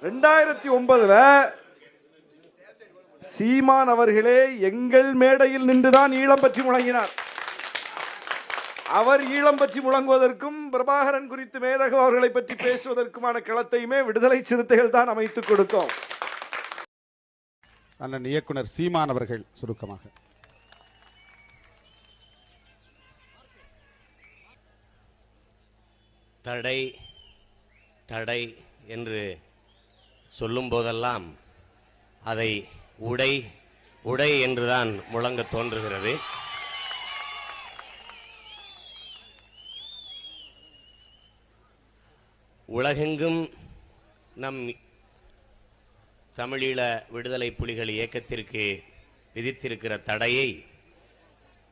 2009 சீமான் அவர்களே எங்கள் மேடையில் நின்றுதான் ஈழம் பற்றி முழங்கினார். அவர் ஈழம் பற்றி முழங்குவதற்கும் பிரபாகரன் குறித்து மேதகு அவர்களை பற்றி பேசுவதற்குமான களத்தையுமே விடுதலை சிறுத்தைகள் தான் அமைத்துக் கொடுத்தோம். அண்ணன் இயக்குனர் சீமான் அவர்கள் சுருக்கமாக. தடை தடை என்று சொல்லும் போதெல்லாம் அதை உடை உடை என்றுதான் முழங்க தோன்றுகிறது. உலகெங்கும் நம் தமிழீழ விடுதலை புலிகள் இயக்கத்திற்கு விதித்திருக்கிற தடையை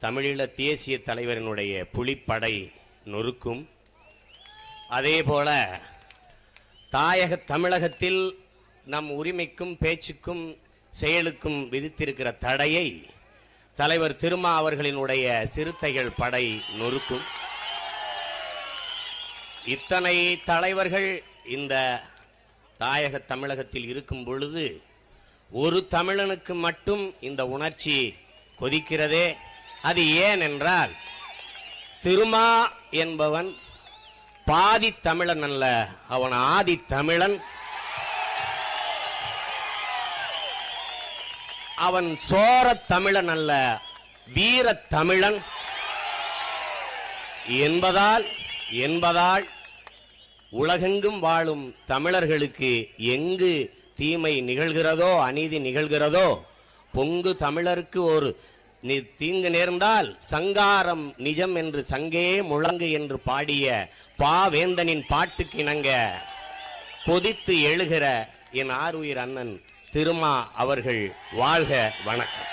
தமிழீழ தேசிய தலைவரினுடைய புலிப்படை நொறுக்கும். அதேபோல தாயக தமிழகத்தில் நம் உரிமைக்கும் பேச்சுக்கும் செயலுக்கும் விதித்திருக்கிற தடையை தலைவர் திருமா அவர்களினுடைய சிறுத்தைகள் படை நொறுக்கும். இத்தனை தலைவர்கள் இந்த தாயக தமிழகத்தில் இருக்கும் பொழுது ஒரு தமிழனுக்கு மட்டும் இந்த உணர்ச்சி கொதிக்கிறதே, அது ஏன் என்றால் திருமா என்பவன் பாதி தமிழன் அல்ல, அவன் ஆதி தமிழன். அவன் சோர தமிழன் அல்ல, வீர தமிழன் என்பதால் உலகெங்கும் வாழும் தமிழர்களுக்கு எங்கு தீமை நிகழ்கிறதோ அநீதி நிகழ்கிறதோ பொங்கு தமிழருக்கு ஒரு தீங்கு நேர்ந்தால் சங்காரம் நிஜம் என்று சங்கே முழங்கு என்று பாடிய பாவேந்தனின் பாட்டுக்கு இணங்க கொதித்து எழுகிற என் ஆருயிர் அண்ணன் திருமா அவர்கள் வாழ்க. வணக்கம்.